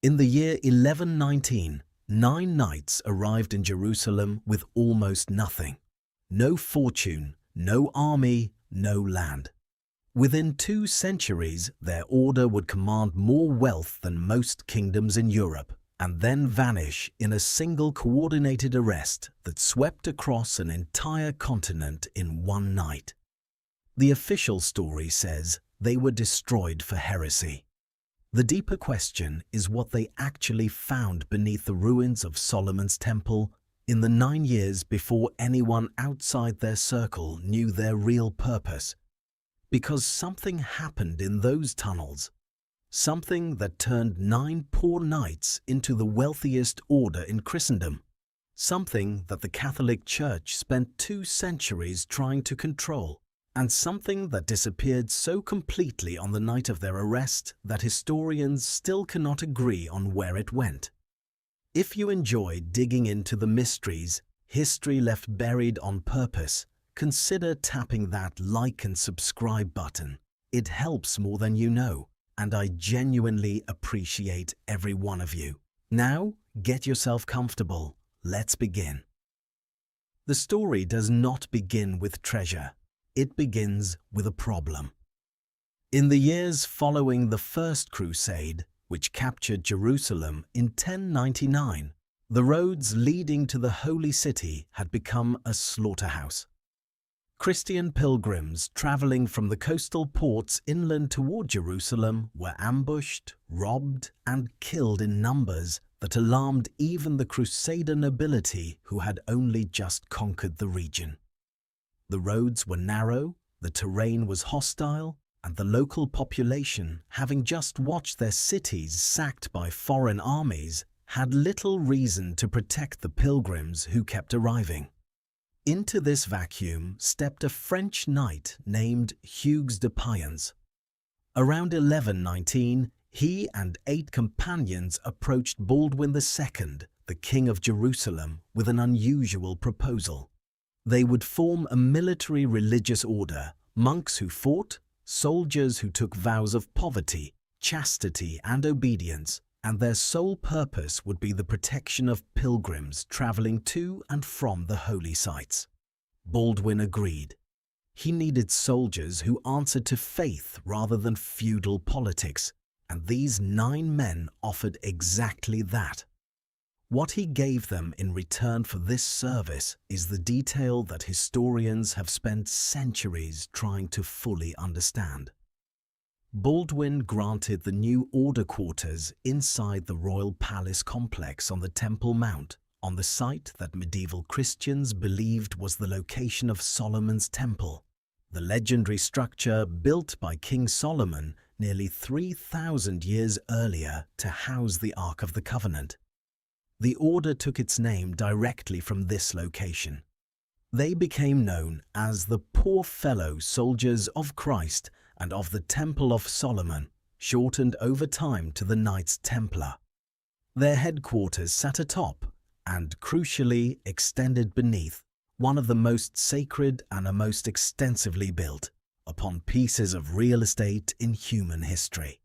In the year 1119, 9 knights arrived in Jerusalem with almost nothing. No fortune, no army, no land. Within 2 centuries, their order would command more wealth than most kingdoms in Europe, and then vanish in a single coordinated arrest that swept across an entire continent in one night. The official story says they were destroyed for heresy. The deeper question is what they actually found beneath the ruins of Solomon's Temple in the 9 years before anyone outside their circle knew their real purpose. Because something happened in those tunnels, something that turned 9 poor knights into the wealthiest order in Christendom, something that the Catholic Church spent 2 centuries trying to control, and something that disappeared so completely on the night of their arrest that historians still cannot agree on where it went. If you enjoy digging into the mysteries, history left buried on purpose, consider tapping that like and subscribe button. It helps more than you know, and I genuinely appreciate every one of you. Now, get yourself comfortable. Let's begin. The story does not begin with treasure. It begins with a problem. In the years following the First Crusade, which captured Jerusalem in 1099, the roads leading to the Holy City had become a slaughterhouse. Christian pilgrims traveling from the coastal ports inland toward Jerusalem were ambushed, robbed, and killed in numbers that alarmed even the Crusader nobility who had only just conquered the region. The roads were narrow, the terrain was hostile, and the local population, having just watched their cities sacked by foreign armies, had little reason to protect the pilgrims who kept arriving. Into this vacuum stepped a French knight named Hugues de Payens. Around 1119, he and 8 companions approached Baldwin II, the King of Jerusalem, with an unusual proposal. They would form a military religious order, monks who fought, soldiers who took vows of poverty, chastity, and obedience, and their sole purpose would be the protection of pilgrims traveling to and from the holy sites. Baldwin agreed. He needed soldiers who answered to faith rather than feudal politics, and these 9 men offered exactly that. What he gave them in return for this service is the detail that historians have spent centuries trying to fully understand. Baldwin granted the new order quarters inside the royal palace complex on the Temple Mount, on the site that medieval Christians believed was the location of Solomon's Temple, the legendary structure built by King Solomon nearly 3,000 years earlier to house the Ark of the Covenant. The order took its name directly from this location. They became known as the Poor Fellow Soldiers of Christ and of the Temple of Solomon, shortened over time to the Knights Templar. Their headquarters sat atop, and crucially extended beneath, one of the most sacred and the most extensively built, upon pieces of real estate in human history.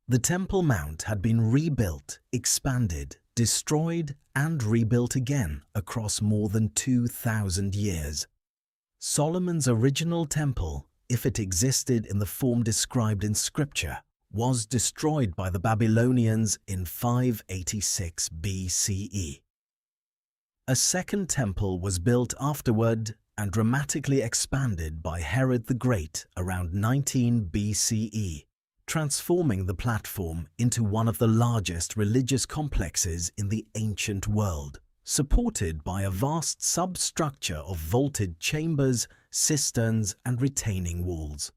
The Temple Mount had been rebuilt, expanded, destroyed, and rebuilt again across more than 2,000 years. Solomon's original temple, if it existed in the form described in Scripture, was destroyed by the Babylonians in 586 BCE. A second temple was built afterward and dramatically expanded by Herod the Great around 19 BCE, transforming the platform into one of the largest religious complexes in the ancient world, supported by a vast substructure of vaulted chambers, cisterns, and retaining walls.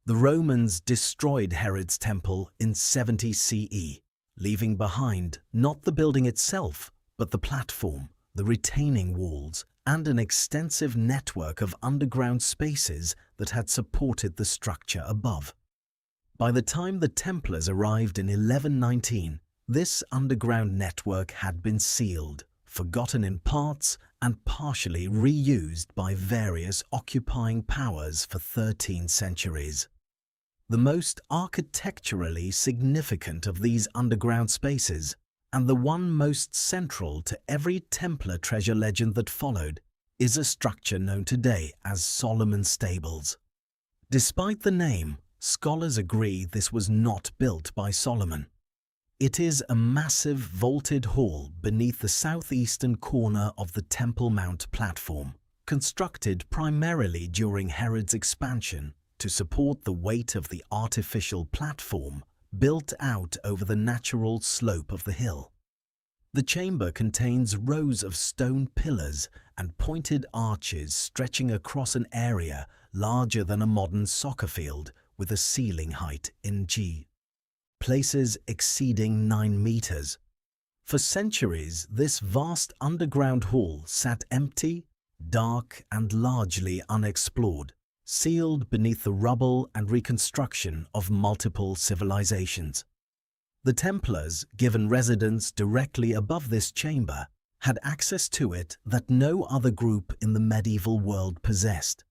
The Romans destroyed Herod's temple in 70 CE, leaving behind not the building itself, but the platform, the retaining walls, and an extensive network of underground spaces that had supported the structure above. By the time the Templars arrived in 1119, this underground network had been sealed, forgotten in parts, and partially reused by various occupying powers for 13 centuries. the most architecturally significant of these underground spaces, and the one most central to every Templar treasure legend that followed, is a structure known today as Solomon's Stables. Despite the name, scholars agree this was not built by Solomon. It is a massive vaulted hall beneath the southeastern corner of the Temple Mount platform, constructed primarily during Herod's expansion to support the weight of the artificial platform built out over the natural slope of the hill. The chamber contains rows of stone pillars and pointed arches stretching across an area larger than a modern soccer field with a ceiling height in G. Places exceeding 9 meters. For centuries, this vast underground hall sat empty, dark and largely unexplored, sealed beneath the rubble and reconstruction of multiple civilizations. The Templars, given residence directly above this chamber, had access to it that no other group in the medieval world possessed.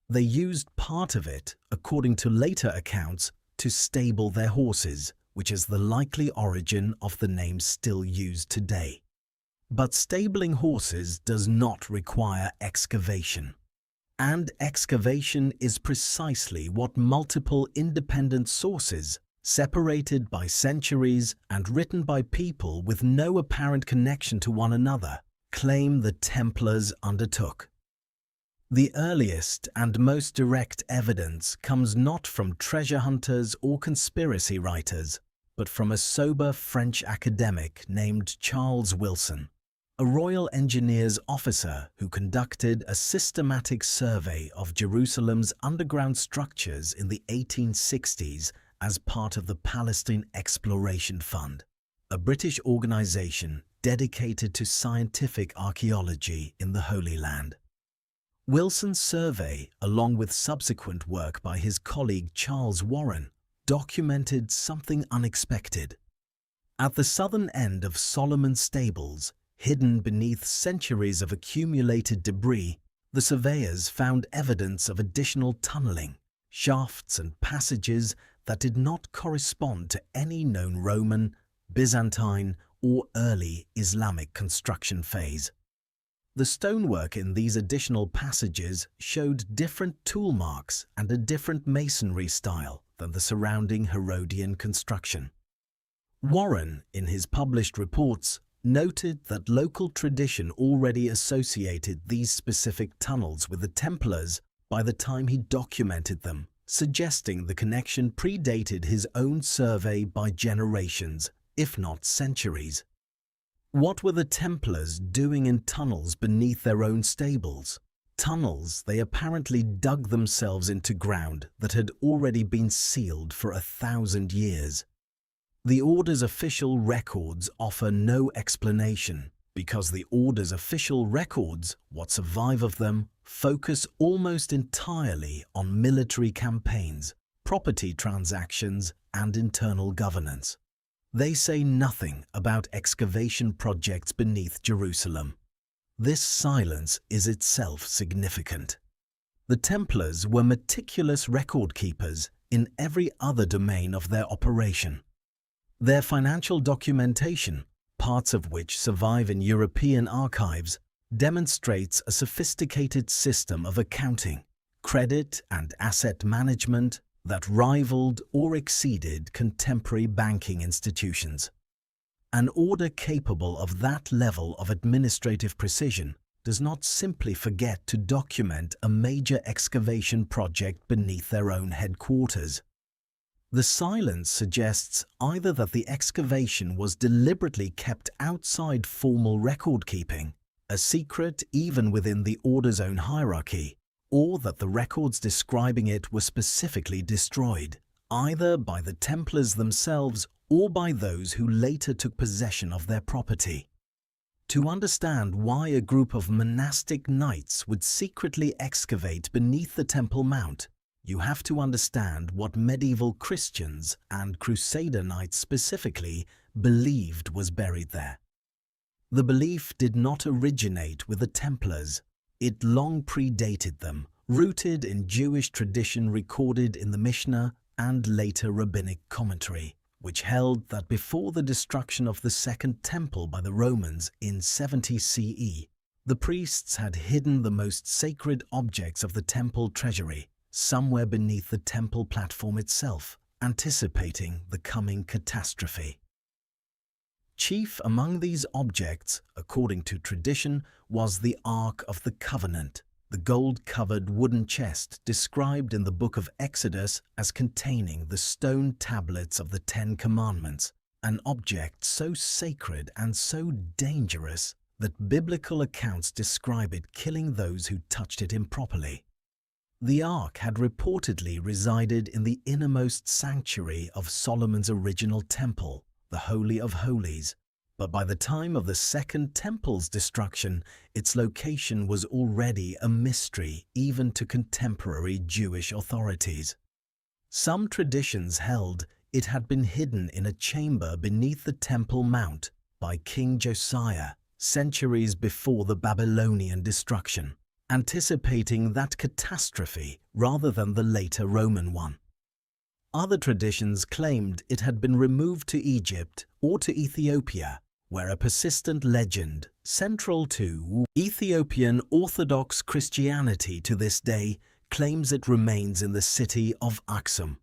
They used part of it, according to later accounts, to stable their horses, which is the likely origin of the name still used today. But stabling horses does not require excavation. And excavation is precisely what multiple independent sources, separated by centuries and written by people with no apparent connection to one another, claim the Templars undertook. The earliest and most direct evidence comes not from treasure hunters or conspiracy writers, but from a sober French academic named Charles Wilson, a Royal Engineers officer who conducted a systematic survey of Jerusalem's underground structures in the 1860s as part of the Palestine Exploration Fund, a British organization dedicated to scientific archaeology in the Holy Land. Wilson's survey, along with subsequent work by his colleague Charles Warren, documented something unexpected. At the southern end of Solomon's Stables, hidden beneath centuries of accumulated debris, the surveyors found evidence of additional tunneling, shafts and passages that did not correspond to any known Roman, Byzantine, or early Islamic construction phase. The stonework in these additional passages showed different tool marks and a different masonry style than the surrounding Herodian construction. Warren, in his published reports, noted that local tradition already associated these specific tunnels with the Templars by the time he documented them, suggesting the connection predated his own survey by generations, if not centuries. What were the Templars doing in tunnels beneath their own stables? Tunnels they apparently dug themselves into ground that had already been sealed for 1,000 years. The Order's official records offer no explanation, because the Order's official records, what survive of them, focus almost entirely on military campaigns, property transactions, and internal governance. They say nothing about excavation projects beneath Jerusalem. This silence is itself significant. The Templars were meticulous record keepers in every other domain of their operation. Their financial documentation, parts of which survive in European archives, demonstrates a sophisticated system of accounting, credit and asset management that rivaled or exceeded contemporary banking institutions. An order capable of that level of administrative precision does not simply forget to document a major excavation project beneath their own headquarters. The silence suggests either that the excavation was deliberately kept outside formal record-keeping, a secret even within the Order's own hierarchy, or that the records describing it were specifically destroyed, either by the Templars themselves or by those who later took possession of their property. To understand why a group of monastic knights would secretly excavate beneath the Temple Mount, you have to understand what medieval Christians and Crusader knights specifically believed was buried there. The belief did not originate with the Templars. It long predated them, rooted in Jewish tradition recorded in the Mishnah, and later rabbinic commentary, which held that before the destruction of the Second Temple by the Romans in 70 CE, the priests had hidden the most sacred objects of the temple treasury somewhere beneath the temple platform itself, anticipating the coming catastrophe. Chief among these objects, according to tradition, was the Ark of the Covenant, the gold-covered wooden chest described in the book of Exodus as containing the stone tablets of the Ten Commandments, an object so sacred and so dangerous that biblical accounts describe it killing those who touched it improperly. The Ark had reportedly resided in the innermost sanctuary of Solomon's original temple, the Holy of Holies, but by the time of the Second Temple's destruction, its location was already a mystery even to contemporary Jewish authorities. Some traditions held it had been hidden in a chamber beneath the Temple Mount by King Josiah centuries before the Babylonian destruction, anticipating that catastrophe rather than the later Roman one. Other traditions claimed it had been removed to Egypt or to Ethiopia, where a persistent legend, central to Ethiopian Orthodox Christianity to this day, claims it remains in the city of Aksum.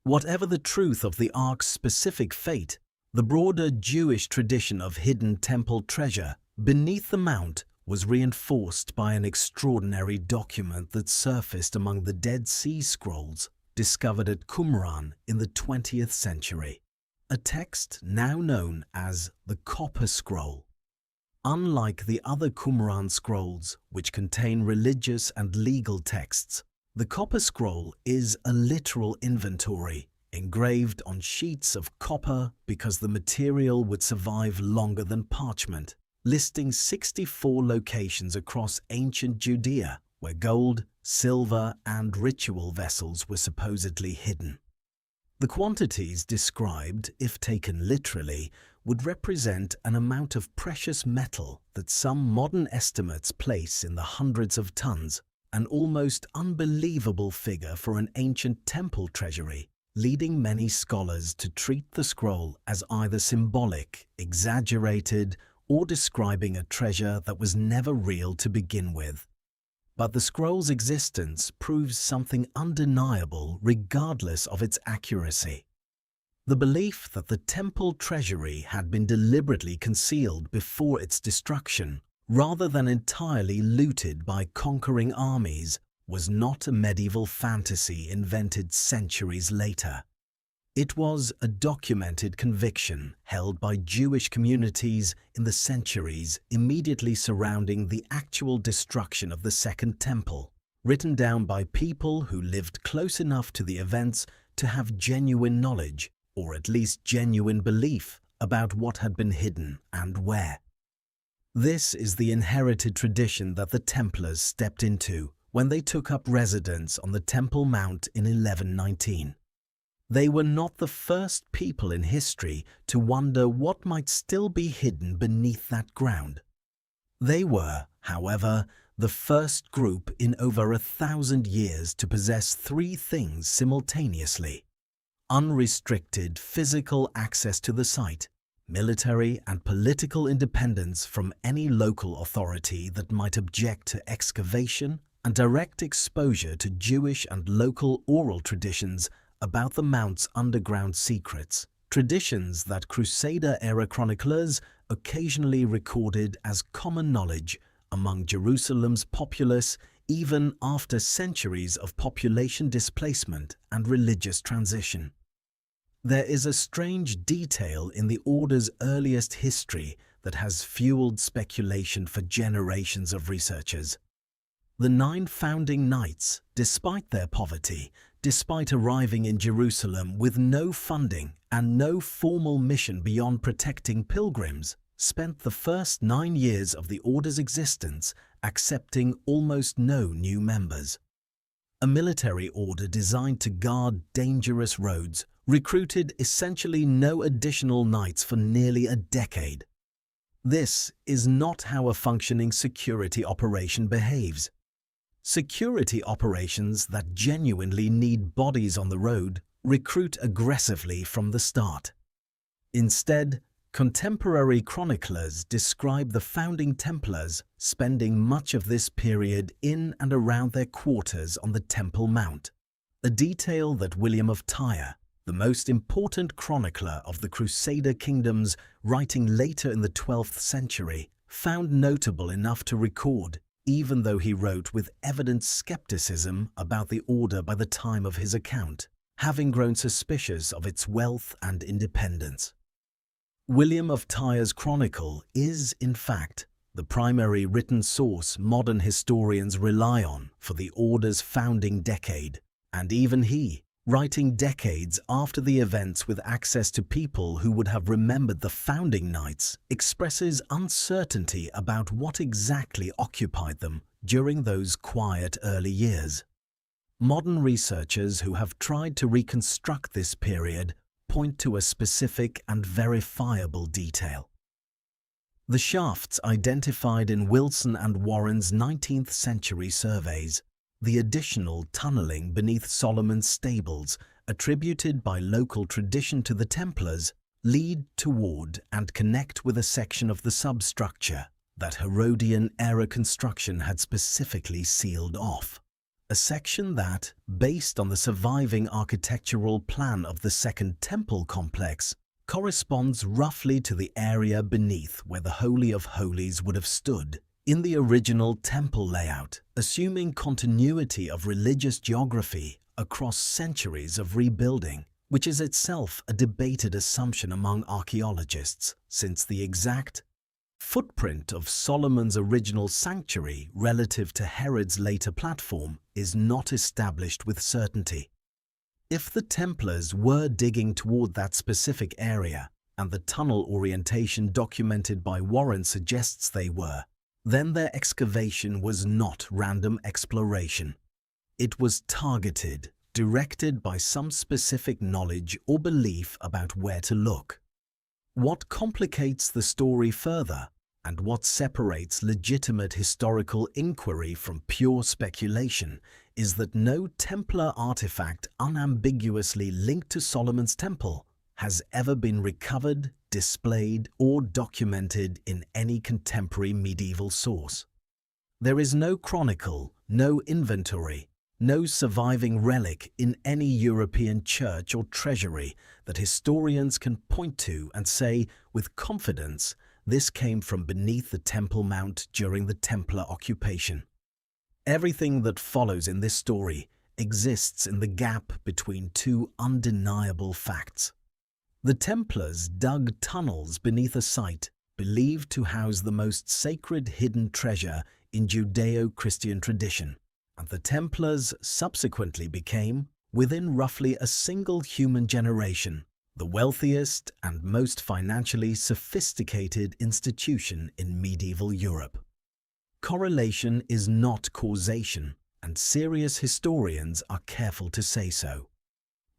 Whatever the truth of the Ark's specific fate, the broader Jewish tradition of hidden temple treasure beneath the mount was reinforced by an extraordinary document that surfaced among the Dead Sea Scrolls discovered at Qumran in the 20th century, a text now known as the Copper Scroll. Unlike the other Qumran scrolls, which contain religious and legal texts, the Copper Scroll is a literal inventory engraved on sheets of copper because the material would survive longer than parchment, listing 64 locations across ancient Judea where gold, silver, and ritual vessels were supposedly hidden. The quantities described, if taken literally, would represent an amount of precious metal that some modern estimates place in the hundreds of tons, an almost unbelievable figure for an ancient temple treasury, leading many scholars to treat the scroll as either symbolic, exaggerated, or describing a treasure that was never real to begin with. But the scroll's existence proves something undeniable regardless of its accuracy. The belief that the temple treasury had been deliberately concealed before its destruction, rather than entirely looted by conquering armies, was not a medieval fantasy invented centuries later. It was a documented conviction held by Jewish communities in the centuries immediately surrounding the actual destruction of the Second Temple, written down by people who lived close enough to the events to have genuine knowledge, or at least genuine belief, about what had been hidden and where. This is the inherited tradition that the Templars stepped into when they took up residence on the Temple Mount in 1119. They were not the first people in history to wonder what might still be hidden beneath that ground. They were, however, the first group in over 1,000 years to possess three things simultaneously: unrestricted physical access to the site, military and political independence from any local authority that might object to excavation, and direct exposure to Jewish and local oral traditions about the Mount's underground secrets, traditions that Crusader-era chroniclers occasionally recorded as common knowledge among Jerusalem's populace even after centuries of population displacement and religious transition. There is a strange detail in the Order's earliest history that has fueled speculation for generations of researchers. The 9 founding knights, despite their poverty, despite arriving in Jerusalem with no funding and no formal mission beyond protecting pilgrims, spent the first 9 years of the Order's existence accepting almost no new members. A military order designed to guard dangerous roads recruited essentially no additional knights for nearly a decade. This is not how a functioning security operation behaves. Security operations that genuinely need bodies on the road recruit aggressively from the start. Instead, contemporary chroniclers describe the founding Templars spending much of this period in and around their quarters on the Temple Mount, a detail that William of Tyre, the most important chronicler of the Crusader kingdoms writing later in the 12th century, found notable enough to record, even though he wrote with evident skepticism about the order by the time of his account, having grown suspicious of its wealth and independence. William of Tyre's chronicle is, in fact, the primary written source modern historians rely on for the order's founding decade, and even he, writing decades after the events with access to people who would have remembered the founding knights, expresses uncertainty about what exactly occupied them during those quiet early years. Modern researchers who have tried to reconstruct this period point to a specific and verifiable detail. The shafts identified in Wilson and Warren's 19th century surveys, the additional tunnelling beneath Solomon's stables, attributed by local tradition to the Templars, lead toward and connect with a section of the substructure that Herodian-era construction had specifically sealed off. A section that, based on the surviving architectural plan of the Second Temple complex, corresponds roughly to the area beneath where the Holy of Holies would have stood in the original temple layout, assuming continuity of religious geography across centuries of rebuilding, which is itself a debated assumption among archaeologists, since the exact footprint of Solomon's original sanctuary relative to Herod's later platform is not established with certainty. If the Templars were digging toward that specific area, and the tunnel orientation documented by Warren suggests they were, then their excavation was not random exploration. It was targeted, directed by some specific knowledge or belief about where to look. What complicates the story further, and what separates legitimate historical inquiry from pure speculation, is that no Templar artifact unambiguously linked to Solomon's Temple has ever been recovered, displayed, or documented in any contemporary medieval source. There is no chronicle, no inventory, no surviving relic in any European church or treasury that historians can point to and say with confidence this came from beneath the Temple Mount during the Templar occupation. Everything that follows in this story exists in the gap between two undeniable facts. The Templars dug tunnels beneath a site believed to house the most sacred hidden treasure in Judeo-Christian tradition, and the Templars subsequently became, within roughly a single human generation, the wealthiest and most financially sophisticated institution in medieval Europe. Correlation is not causation, and serious historians are careful to say so.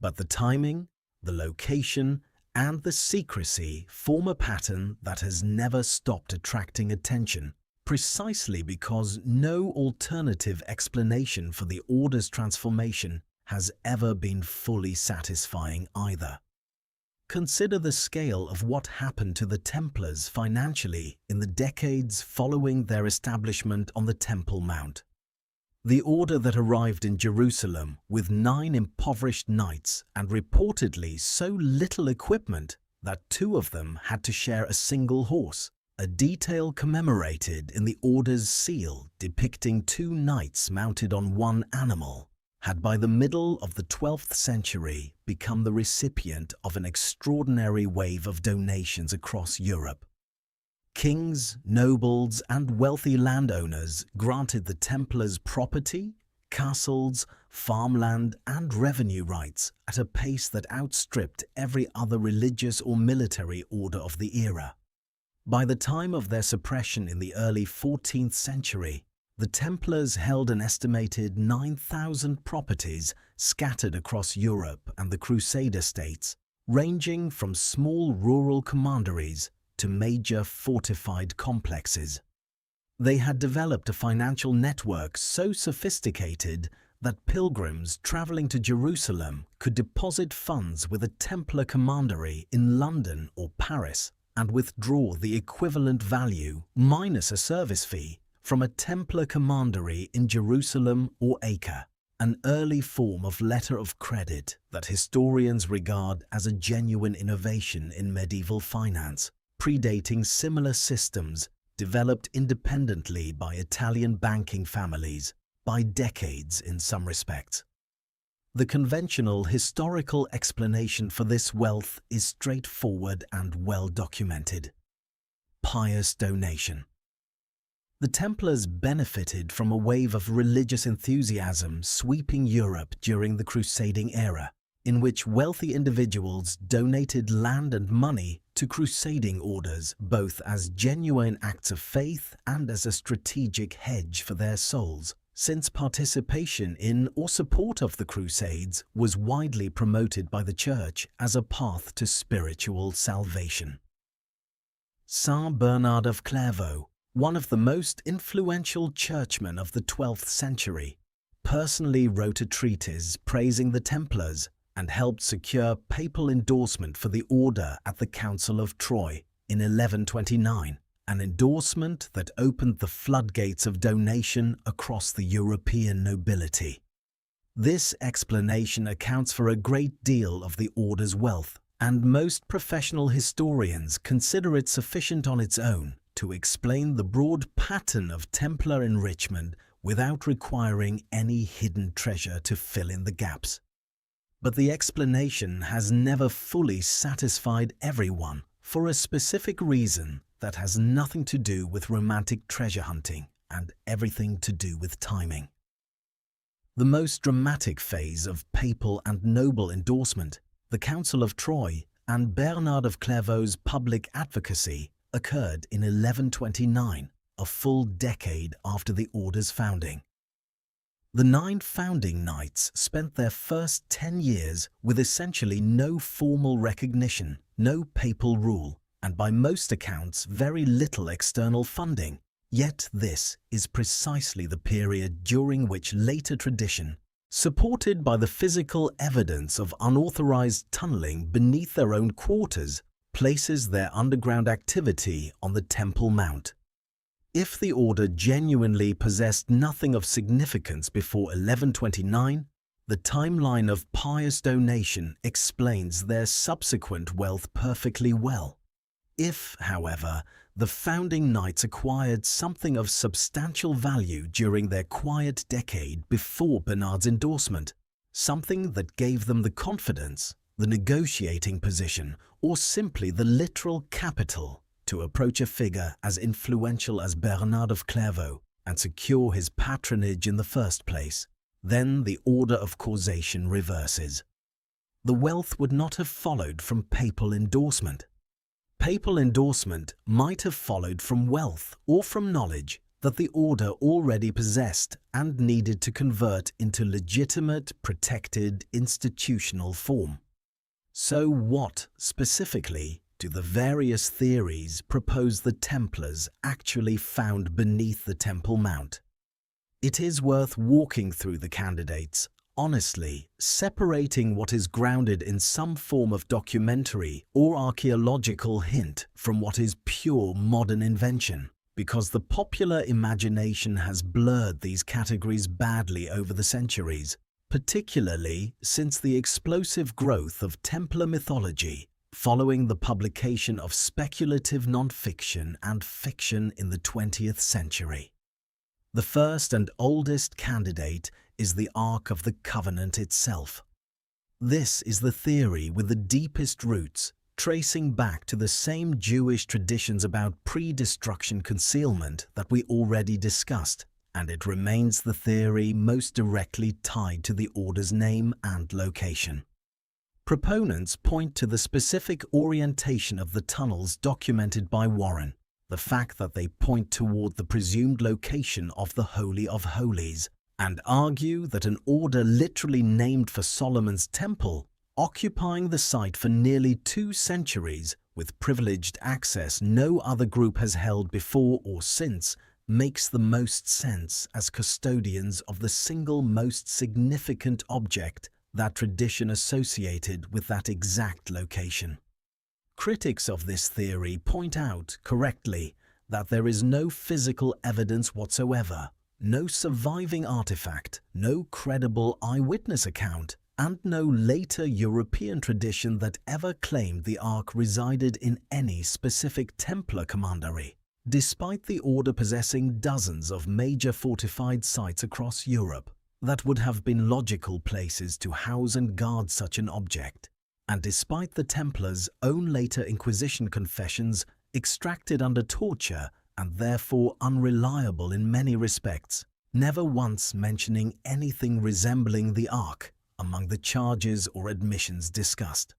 But the timing, the location, and the secrecy form a pattern that has never stopped attracting attention, precisely because no alternative explanation for the order's transformation has ever been fully satisfying either. Consider the scale of what happened to the Templars financially in the decades following their establishment on the Temple Mount. The order that arrived in Jerusalem with 9 impoverished knights and reportedly so little equipment that 2 of them had to share a single horse, a detail commemorated in the order's seal depicting 2 knights mounted on 1 animal, had by the middle of the 12th century become the recipient of an extraordinary wave of donations across Europe. Kings, nobles, and wealthy landowners granted the Templars property, castles, farmland, and revenue rights at a pace that outstripped every other religious or military order of the era. By the time of their suppression in the early 14th century, the Templars held an estimated 9,000 properties scattered across Europe and the Crusader states, ranging from small rural commanderies to major fortified complexes. They had developed a financial network so sophisticated that pilgrims traveling to Jerusalem could deposit funds with a Templar commandery in London or Paris and withdraw the equivalent value minus a service fee from a Templar commandery in Jerusalem or Acre, an early form of letter of credit that historians regard as a genuine innovation in medieval finance, predating similar systems developed independently by Italian banking families by decades in some respects. The conventional historical explanation for this wealth is straightforward and well documented: pious donation. The Templars benefited from a wave of religious enthusiasm sweeping Europe during the crusading era, in which wealthy individuals donated land and money to crusading orders both as genuine acts of faith and as a strategic hedge for their souls, since participation in or support of the Crusades was widely promoted by the Church as a path to spiritual salvation. Saint Bernard of Clairvaux, one of the most influential churchmen of the 12th century, personally wrote a treatise praising the Templars and helped secure papal endorsement for the order at the Council of Troyes in 1129, an endorsement that opened the floodgates of donation across the European nobility. This explanation accounts for a great deal of the order's wealth, and most professional historians consider it sufficient on its own to explain the broad pattern of Templar enrichment without requiring any hidden treasure to fill in the gaps. But the explanation has never fully satisfied everyone for a specific reason that has nothing to do with romantic treasure hunting and everything to do with timing. The most dramatic phase of papal and noble endorsement, the Council of Troyes, and Bernard of Clairvaux's public advocacy occurred in 1129, a full decade after the order's founding. The 9 founding knights spent their first 10 years with essentially no formal recognition, no papal rule, and by most accounts very little external funding. Yet this is precisely the period during which later tradition, supported by the physical evidence of unauthorized tunneling beneath their own quarters, places their underground activity on the Temple Mount. If the order genuinely possessed nothing of significance before 1129, the timeline of pious donation explains their subsequent wealth perfectly well. If, however, the founding knights acquired something of substantial value during their quiet decade before Bernard's endorsement, something that gave them the confidence, the negotiating position, or simply the literal capital to approach a figure as influential as Bernard of Clairvaux and secure his patronage in the first place, then the order of causation reverses. The wealth would not have followed from papal endorsement. Papal endorsement might have followed from wealth or from knowledge that the order already possessed and needed to convert into legitimate, protected, institutional form. So what, specifically, do the various theories propose the Templars actually found beneath the Temple Mount? It is worth walking through the candidates, honestly, separating what is grounded in some form of documentary or archaeological hint from what is pure modern invention, because the popular imagination has blurred these categories badly over the centuries, particularly since the explosive growth of Templar mythology following the publication of speculative non-fiction and fiction in the 20th century. The first and oldest candidate is the Ark of the Covenant itself. This is the theory with the deepest roots, tracing back to the same Jewish traditions about pre-destruction concealment that we already discussed, and it remains the theory most directly tied to the order's name and location. Proponents point to the specific orientation of the tunnels documented by Warren, the fact that they point toward the presumed location of the Holy of Holies, and argue that an order literally named for Solomon's Temple, occupying the site for nearly 2 centuries with privileged access no other group has held before or since, makes the most sense as custodians of the single most significant object that tradition associated with that exact location. Critics of this theory point out, correctly, that there is no physical evidence whatsoever, no surviving artifact, no credible eyewitness account, and no later European tradition that ever claimed the Ark resided in any specific Templar commandery, despite the order possessing dozens of major fortified sites across Europe that would have been logical places to house and guard such an object, and despite the Templars' own later Inquisition confessions extracted under torture and therefore unreliable in many respects, never once mentioning anything resembling the Ark among the charges or admissions discussed.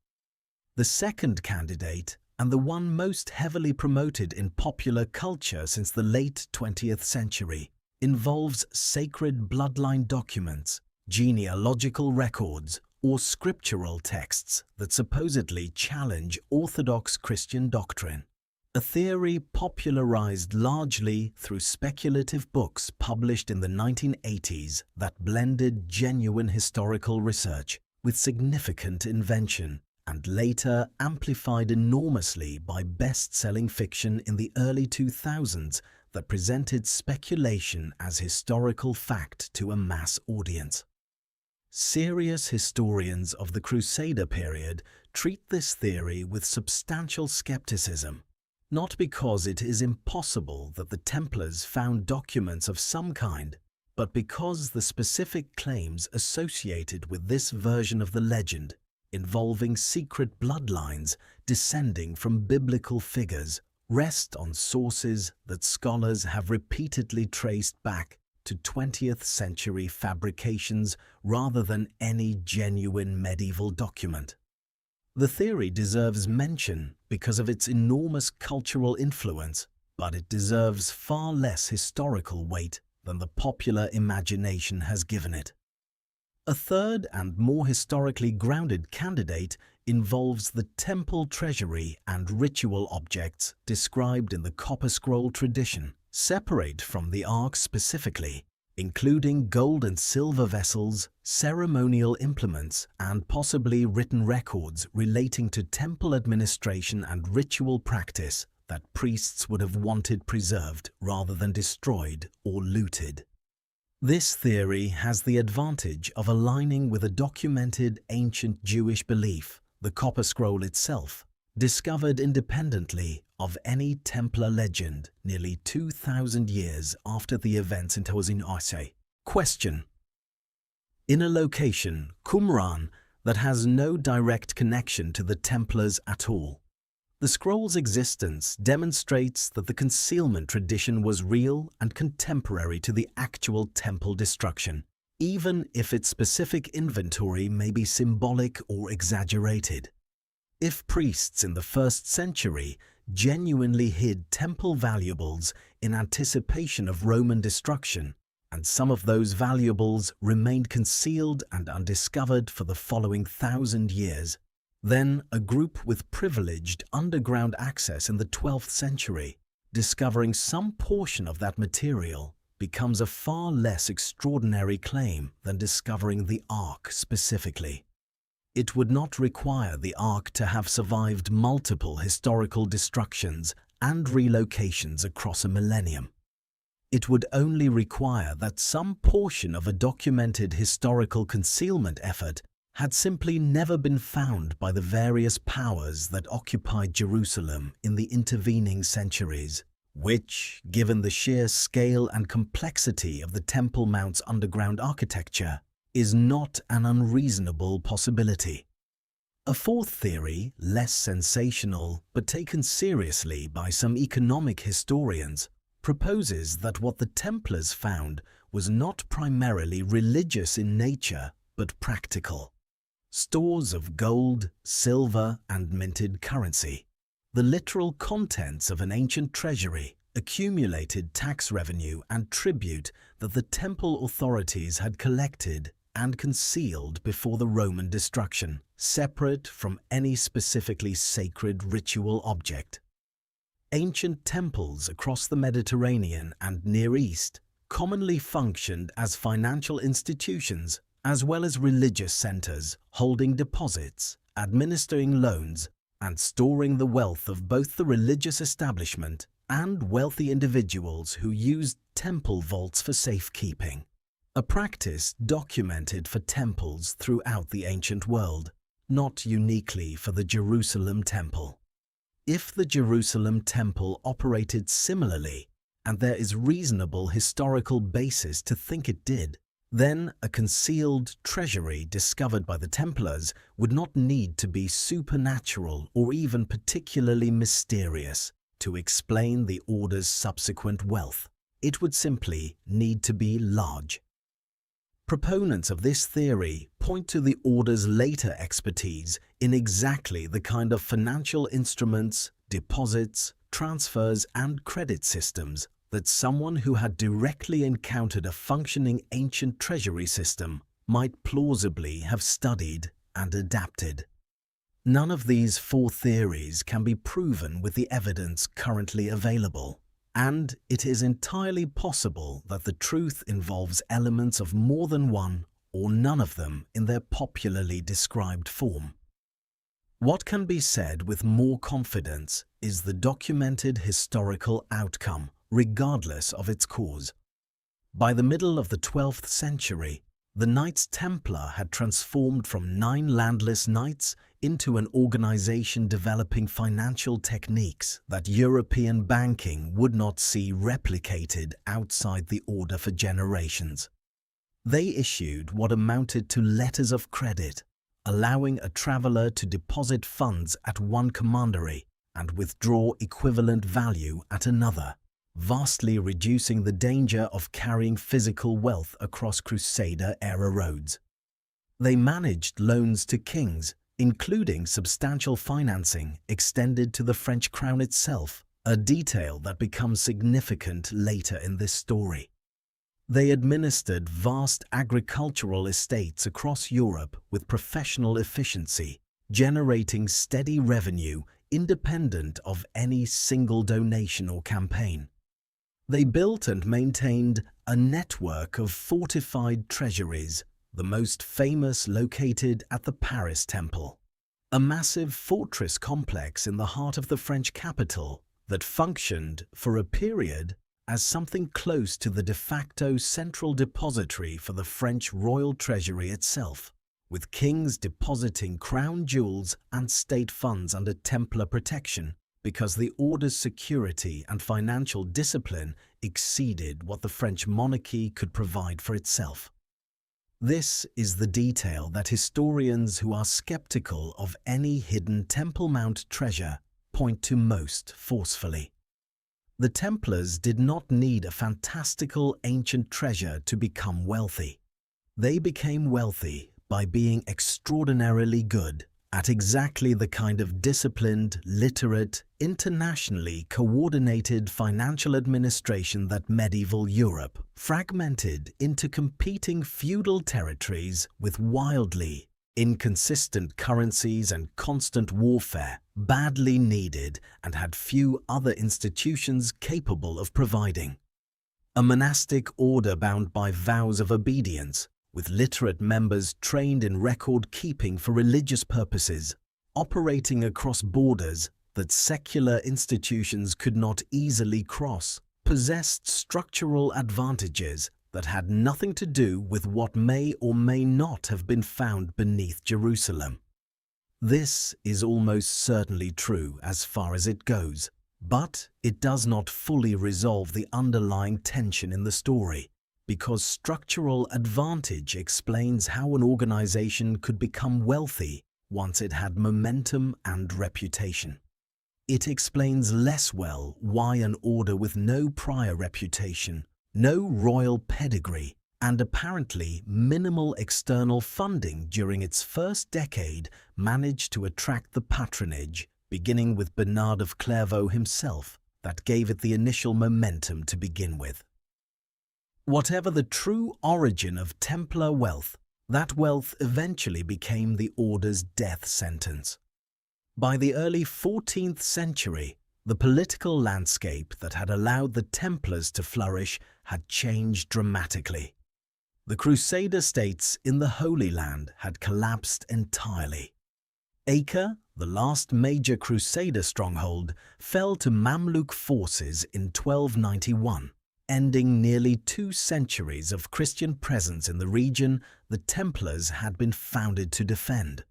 The second candidate, and the one most heavily promoted in popular culture since the late 20th century, involves sacred bloodline documents, genealogical records, or scriptural texts that supposedly challenge Orthodox Christian doctrine. A theory popularized largely through speculative books published in the 1980s that blended genuine historical research with significant invention, and later amplified enormously by best-selling fiction in the early 2000s that presented speculation as historical fact to a mass audience. Serious historians of the Crusader period treat this theory with substantial skepticism, not because it is impossible that the Templars found documents of some kind, but because the specific claims associated with this version of the legend, involving secret bloodlines descending from biblical figures, rest on sources that scholars have repeatedly traced back to 20th century fabrications rather than any genuine medieval document. The theory deserves mention because of its enormous cultural influence, but it deserves far less historical weight than the popular imagination has given it. A third and more historically grounded candidate involves the temple treasury and ritual objects described in the Copper Scroll tradition, separate from the Ark specifically, including gold and silver vessels, ceremonial implements, and possibly written records relating to temple administration and ritual practice that priests would have wanted preserved rather than destroyed or looted. This theory has the advantage of aligning with a documented ancient Jewish belief, the Copper Scroll itself, discovered independently of any Templar legend nearly 2,000 years after the events in Tosin. Question: in a location, Qumran, that has no direct connection to the Templars at all, the scroll's existence demonstrates that the concealment tradition was real and contemporary to the actual temple destruction, even if its specific inventory may be symbolic or exaggerated. If priests in the 1st century genuinely hid temple valuables in anticipation of Roman destruction, and some of those valuables remained concealed and undiscovered for the following 1,000 years, then a group with privileged underground access in the 12th century, discovering some portion of that material, becomes a far less extraordinary claim than discovering the Ark specifically. It would not require the Ark to have survived multiple historical destructions and relocations across a millennium. It would only require that some portion of a documented historical concealment effort had simply never been found by the various powers that occupied Jerusalem in the intervening centuries, which, given the sheer scale and complexity of the Temple Mount's underground architecture, is not an unreasonable possibility. A fourth theory, less sensational but taken seriously by some economic historians, proposes that what the Templars found was not primarily religious in nature but practical. Stores of gold, silver, and minted currency, the literal contents of an ancient treasury, accumulated tax revenue and tribute that the temple authorities had collected and concealed before the Roman destruction, separate from any specifically sacred ritual object. ancient temples across the Mediterranean and Near East commonly functioned as financial institutions as well as religious centers, holding deposits, administering loans, and storing the wealth of both the religious establishment and wealthy individuals who used temple vaults for safekeeping, a practice documented for temples throughout the ancient world, not uniquely for the Jerusalem temple. If the Jerusalem temple operated similarly, and there is reasonable historical basis to think it did, then a concealed treasury discovered by the Templars would not need to be supernatural or even particularly mysterious to explain the order's subsequent wealth. It would simply need to be large. Proponents of this theory point to the order's later expertise in exactly the kind of financial instruments, deposits, transfers, and credit systems that someone who had directly encountered a functioning ancient treasury system might plausibly have studied and adapted. None of these four theories can be proven with the evidence currently available, and it is entirely possible that the truth involves elements of more than one or none of them in their popularly described form. What can be said with more confidence is the documented historical outcome, regardless of its cause. By the middle of the 12th century, the Knights Templar had transformed from 9 landless knights into an organization developing financial techniques that European banking would not see replicated outside the order for generations. They issued what amounted to letters of credit, allowing a traveler to deposit funds at one commandery and withdraw equivalent value at another, vastly reducing the danger of carrying physical wealth across Crusader-era roads. They managed loans to kings, including substantial financing extended to the French crown itself, a detail that becomes significant later in this story. They administered vast agricultural estates across Europe with professional efficiency, generating steady revenue independent of any single donation or campaign. They built and maintained a network of fortified treasuries, the most famous located at the Paris Temple, a massive fortress complex in the heart of the French capital that functioned for a period as something close to the de facto central depository for the French royal treasury itself, with kings depositing crown jewels and state funds under Templar protection because the order's security and financial discipline exceeded what the French monarchy could provide for itself. This is the detail that historians who are skeptical of any hidden Temple Mount treasure point to most forcefully. The Templars did not need a fantastical ancient treasure to become wealthy. They became wealthy by being extraordinarily good at exactly the kind of disciplined, literate, internationally coordinated financial administration that medieval Europe, fragmented into competing feudal territories with wildly inconsistent currencies and constant warfare, badly needed and had few other institutions capable of providing. A monastic order bound by vows of obedience, with literate members trained in record-keeping for religious purposes, operating across borders that secular institutions could not easily cross, possessed structural advantages that had nothing to do with what may or may not have been found beneath Jerusalem. This is almost certainly true as far as it goes, but it does not fully resolve the underlying tension in the story, because structural advantage explains how an organization could become wealthy once it had momentum and reputation. It explains less well why an order with no prior reputation, no royal pedigree, and apparently minimal external funding during its first decade managed to attract the patronage, beginning with Bernard of Clairvaux himself, that gave it the initial momentum to begin with. Whatever the true origin of Templar wealth, that wealth eventually became the order's death sentence. By the early 14th century, The political landscape that had allowed the Templars to flourish had changed dramatically. The Crusader states in the Holy Land had collapsed entirely. Acre, the last major Crusader stronghold, fell to Mamluk forces in 1291, ending nearly 2 centuries of Christian presence in the region the Templars had been founded to defend.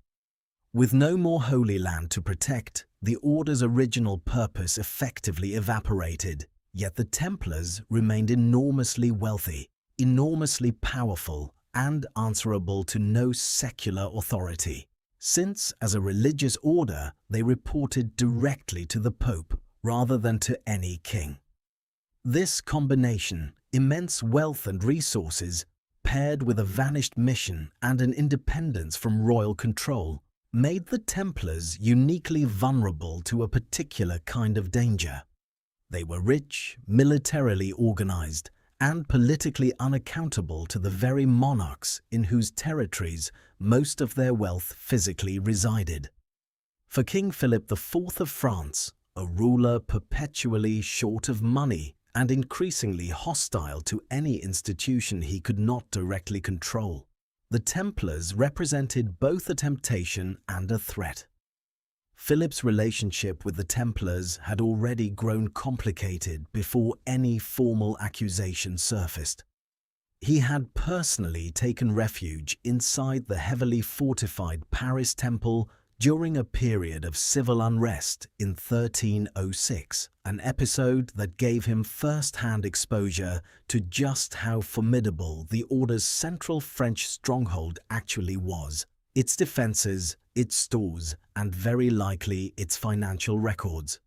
With no more Holy Land to protect, the Order's original purpose effectively evaporated, yet the Templars remained enormously wealthy, enormously powerful, and answerable to no secular authority, since, as a religious order, they reported directly to the Pope rather than to any king. This combination, immense wealth and resources, paired with a vanished mission and an independence from royal control, made the Templars uniquely vulnerable to a particular kind of danger. They were rich, militarily organized, and politically unaccountable to the very monarchs in whose territories most of their wealth physically resided. For King Philip IV of France, a ruler perpetually short of money and increasingly hostile to any institution he could not directly control, the Templars represented both a temptation and a threat. Philip's relationship with the Templars had already grown complicated before any formal accusation surfaced. He had personally taken refuge inside the heavily fortified Paris Temple during a period of civil unrest in 1306, an episode that gave him first-hand exposure to just how formidable the Order's central French stronghold actually was, its defences, its stores, and very likely its financial records.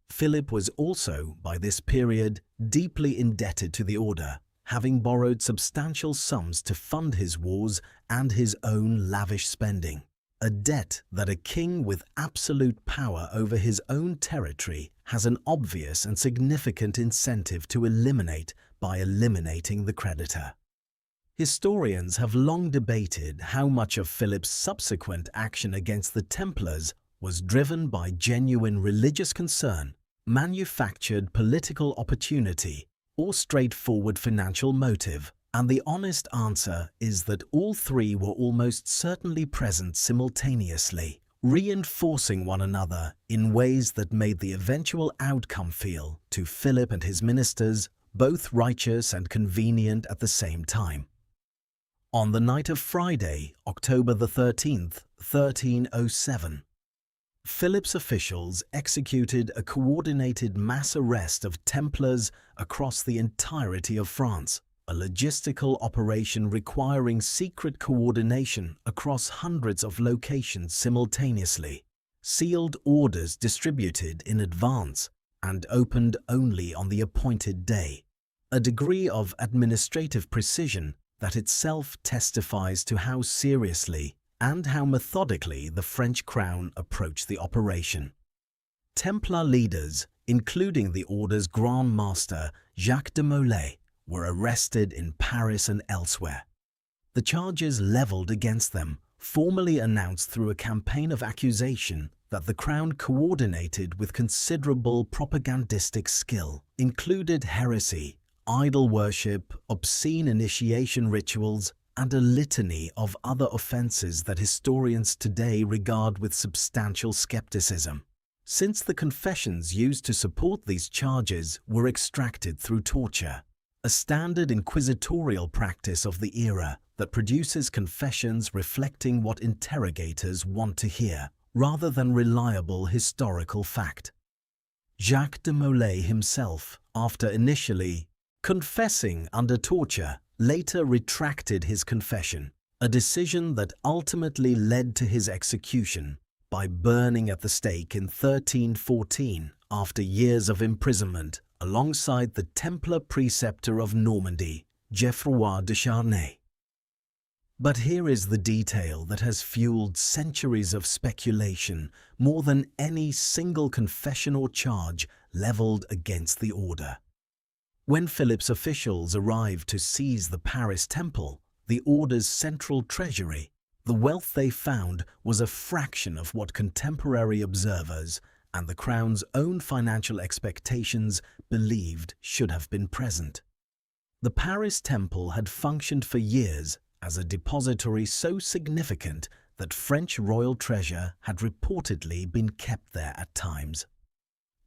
Philip was also, by this period, deeply indebted to the Order, having borrowed substantial sums to fund his wars and his own lavish spending. A debt that a king with absolute power over his own territory has an obvious and significant incentive to eliminate by eliminating the creditor. Historians have long debated how much of Philip's subsequent action against the Templars was driven by genuine religious concern, manufactured political opportunity, or straightforward financial motive. And the honest answer is that all three were almost certainly present simultaneously, reinforcing one another in ways that made the eventual outcome feel, to Philip and his ministers, both righteous and convenient at the same time. On the night of Friday, October the 13th, 1307, Philip's officials executed a coordinated mass arrest of Templars across the entirety of France, a logistical operation requiring secret coordination across hundreds of locations simultaneously, sealed orders distributed in advance, and opened only on the appointed day, a degree of administrative precision that itself testifies to how seriously and how methodically the French crown approached the operation. Templar leaders, including the Order's Grand Master Jacques de Molay, were arrested in Paris and elsewhere. The charges levelled against them, formally announced through a campaign of accusation that the Crown coordinated with considerable propagandistic skill, included heresy, idol worship, obscene initiation rituals, and a litany of other offences that historians today regard with substantial skepticism, since the confessions used to support these charges were extracted through torture, a standard inquisitorial practice of the era that produces confessions reflecting what interrogators want to hear, rather than reliable historical fact. Jacques de Molay himself, after initially confessing under torture, later retracted his confession, a decision that ultimately led to his execution by burning at the stake in 1314 after years of imprisonment alongside the Templar preceptor of Normandy, Geoffroy de Charnay. But here is the detail that has fueled centuries of speculation more than any single confession or charge levelled against the Order. When Philip's officials arrived to seize the Paris Temple, the Order's central treasury, the wealth they found was a fraction of what contemporary observers, and the Crown's own financial expectations believed should have been present. The Paris Temple had functioned for years as a depository so significant that French royal treasure had reportedly been kept there at times.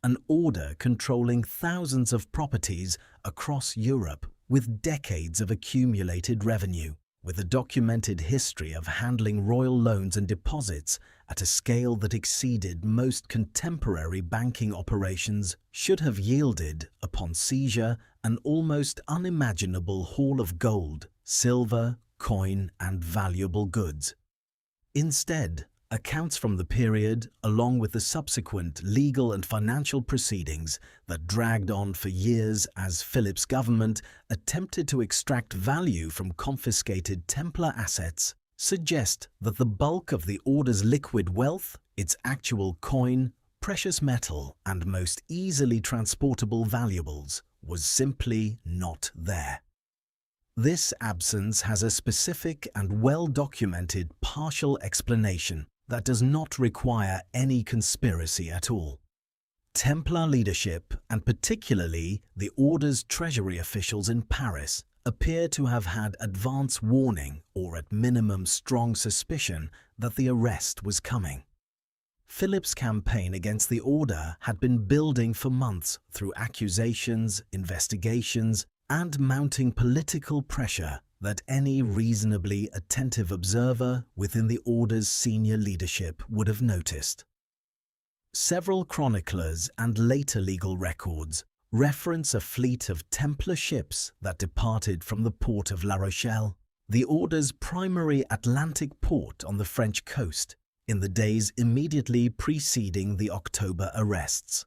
An order controlling thousands of properties across Europe with decades of accumulated revenue, with a documented history of handling royal loans and deposits at a scale that exceeded most contemporary banking operations, should have yielded, upon seizure, an almost unimaginable haul of gold, silver, coin, and valuable goods. Instead, accounts from the period, along with the subsequent legal and financial proceedings that dragged on for years as Philip's government attempted to extract value from confiscated Templar assets, suggest that the bulk of the order's liquid wealth, its actual coin, precious metal, and most easily transportable valuables, was simply not there. This absence has a specific and well-documented partial explanation that does not require any conspiracy at all. Templar leadership, and particularly the Order's treasury officials in Paris, appear to have had advance warning, or at minimum strong suspicion, that the arrest was coming. Philip's campaign against the Order had been building for months through accusations, investigations, and mounting political pressure that any reasonably attentive observer within the Order's senior leadership would have noticed. Several chroniclers and later legal records reference a fleet of Templar ships that departed from the port of La Rochelle, the Order's primary Atlantic port on the French coast, in the days immediately preceding the October arrests.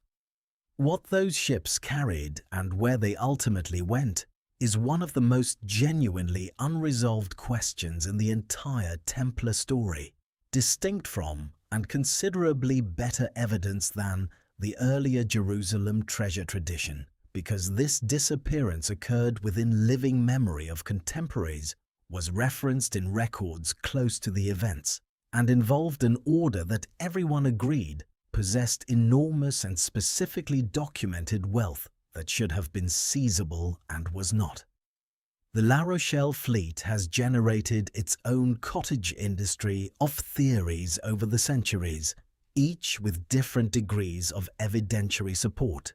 What those ships carried and where they ultimately went is one of the most genuinely unresolved questions in the entire Templar story, distinct from and considerably better evidence than the earlier Jerusalem treasure tradition, because this disappearance occurred within living memory of contemporaries, was referenced in records close to the events, and involved an order that everyone agreed possessed enormous and specifically documented wealth that should have been seizable and was not. The La Rochelle fleet has generated its own cottage industry of theories over the centuries, each with different degrees of evidentiary support.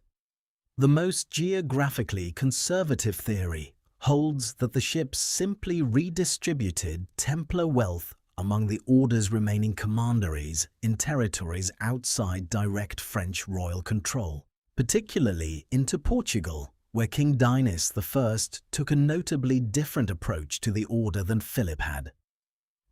The most geographically conservative theory holds that the ships simply redistributed Templar wealth among the Order's remaining commanderies in territories outside direct French royal control, particularly into Portugal, where King Dinis I took a notably different approach to the Order than Philip had.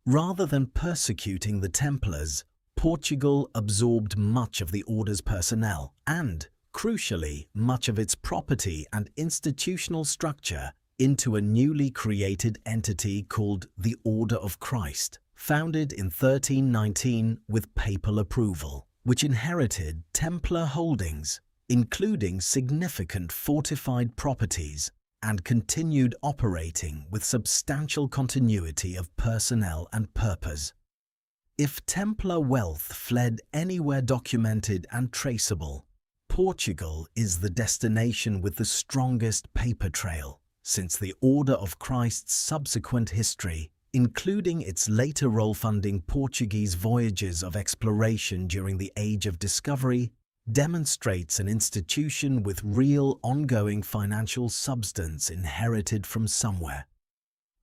Rather than persecuting the Templars, Portugal absorbed much of the Order's personnel and, crucially, much of its property and institutional structure into a newly created entity called the Order of Christ, founded in 1319 with papal approval, which inherited Templar holdings, including significant fortified properties, and continued operating with substantial continuity of personnel and purpose. If Templar wealth fled anywhere documented and traceable, Portugal is the destination with the strongest paper trail, since the Order of Christ's subsequent history, including its later role funding Portuguese voyages of exploration during the Age of Discovery, demonstrates an institution with real ongoing financial substance inherited from somewhere.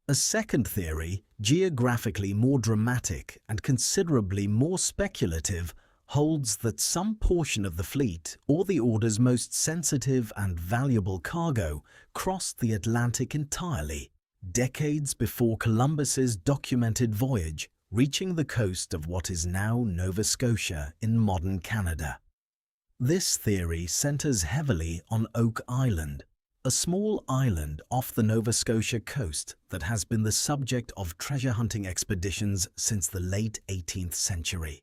A second theory, geographically more dramatic and considerably more speculative, holds that some portion of the fleet, or the Order's most sensitive and valuable cargo, crossed the Atlantic entirely, decades before Columbus's documented voyage, reaching the coast of what is now Nova Scotia in modern Canada. This theory centers heavily on Oak Island, a small island off the Nova Scotia coast that has been the subject of treasure hunting expeditions since the late 18th century.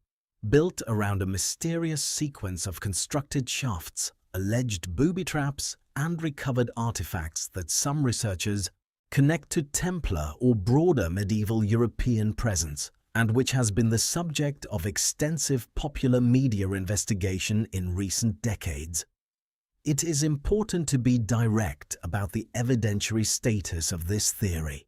Built around a mysterious sequence of constructed shafts, alleged booby traps, and recovered artifacts that some researchers connect to Templar or broader medieval European presence, and which has been the subject of extensive popular media investigation in recent decades. It is important to be direct about the evidentiary status of this theory.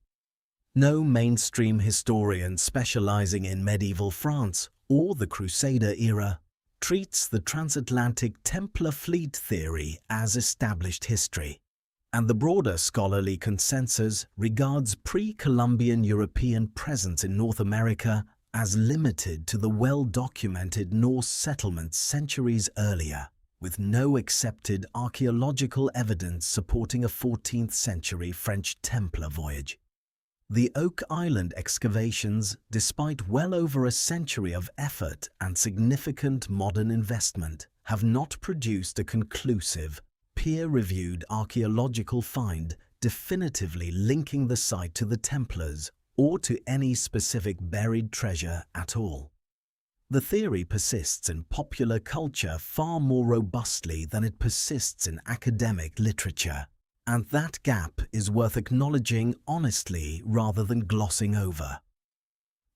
No mainstream historian specializing in medieval France or the Crusader era treats the transatlantic Templar fleet theory as established history, and the broader scholarly consensus regards pre-Columbian European presence in North America as limited to the well-documented Norse settlements centuries earlier, with no accepted archaeological evidence supporting a 14th century French Templar voyage. The Oak Island excavations, despite well over a century of effort and significant modern investment, have not produced a conclusive, peer-reviewed archaeological find definitively linking the site to the Templars or to any specific buried treasure at all. The theory persists in popular culture far more robustly than it persists in academic literature, and that gap is worth acknowledging honestly rather than glossing over.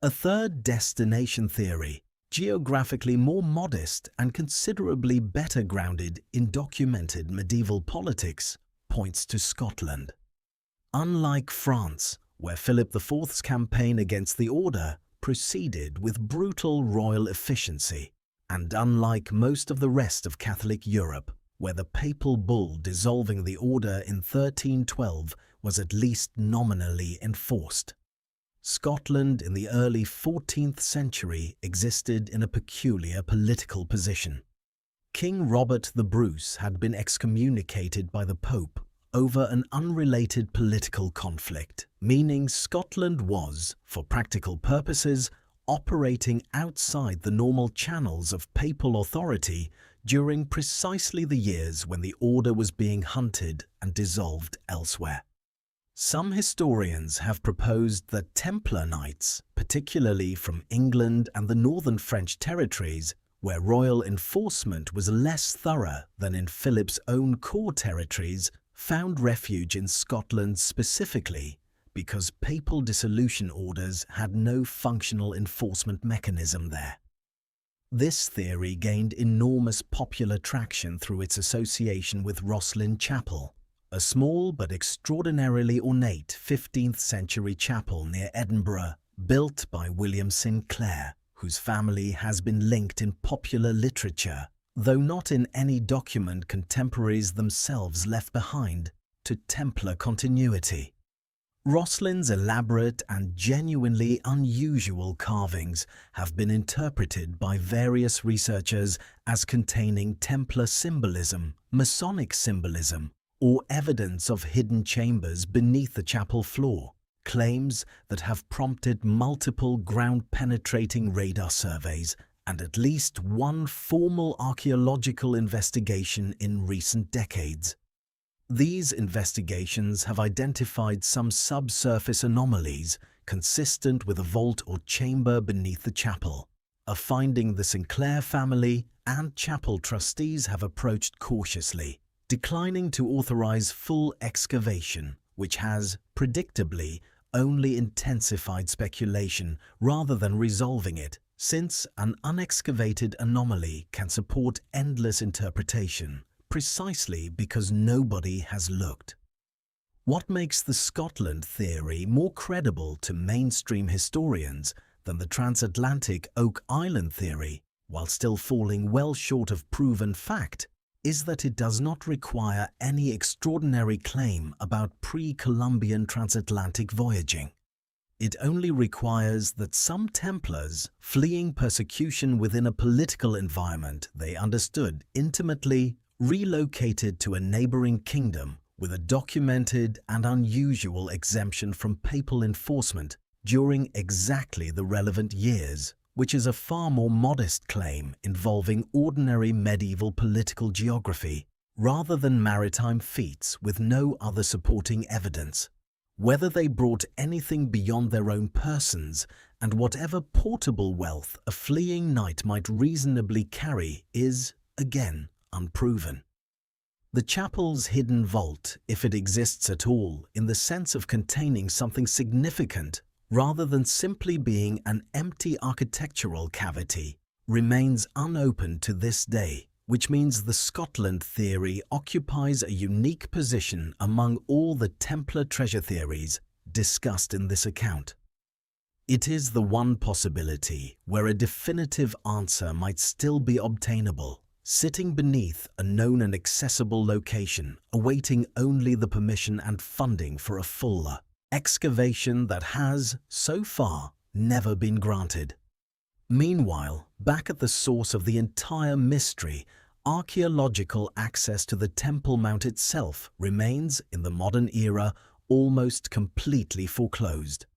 A third destination theory, geographically more modest and considerably better grounded in documented medieval politics, points to Scotland. Unlike France, where Philip IV's campaign against the Order proceeded with brutal royal efficiency, and unlike most of the rest of Catholic Europe, where the papal bull dissolving the Order in 1312 was at least nominally enforced, Scotland in the early 14th century existed in a peculiar political position. King Robert the Bruce had been excommunicated by the Pope over an unrelated political conflict, meaning Scotland was, for practical purposes, operating outside the normal channels of papal authority during precisely the years when the Order was being hunted and dissolved elsewhere. Some historians have proposed that Templar knights, particularly from England and the northern French territories, where royal enforcement was less thorough than in Philip's own core territories, found refuge in Scotland specifically because papal dissolution orders had no functional enforcement mechanism there. This theory gained enormous popular traction through its association with Rosslyn Chapel, a small but extraordinarily ornate 15th century chapel near Edinburgh, built by William Sinclair, whose family has been linked in popular literature, though not in any document contemporaries themselves left behind, to Templar continuity. Rosslyn's elaborate and genuinely unusual carvings have been interpreted by various researchers as containing Templar symbolism, Masonic symbolism, or evidence of hidden chambers beneath the chapel floor, claims that have prompted multiple ground-penetrating radar surveys and at least one formal archaeological investigation in recent decades. These investigations have identified some subsurface anomalies consistent with a vault or chamber beneath the chapel, a finding the Sinclair family and chapel trustees have approached cautiously, declining to authorize full excavation, which has, predictably, only intensified speculation rather than resolving it, since an unexcavated anomaly can support endless interpretation, precisely because nobody has looked. What makes the Scotland theory more credible to mainstream historians than the transatlantic Oak Island theory, while still falling well short of proven fact, is that it does not require any extraordinary claim about pre-Columbian transatlantic voyaging. It only requires that some Templars, fleeing persecution within a political environment they understood intimately, relocated to a neighboring kingdom with a documented and unusual exemption from papal enforcement during exactly the relevant years, which is a far more modest claim involving ordinary medieval political geography rather than maritime feats with no other supporting evidence. Whether they brought anything beyond their own persons and whatever portable wealth a fleeing knight might reasonably carry is, again, unproven. The chapel's hidden vault, if it exists at all in the sense of containing something significant, rather than simply being an empty architectural cavity, remains unopened to this day, which means the Scotland theory occupies a unique position among all the Templar treasure theories discussed in this account. It is the one possibility where a definitive answer might still be obtainable, sitting beneath a known and accessible location, awaiting only the permission and funding for a fuller excavation that has, so far, never been granted. Meanwhile, back at the source of the entire mystery, archaeological access to the Temple Mount itself remains, in the modern era, almost completely foreclosed.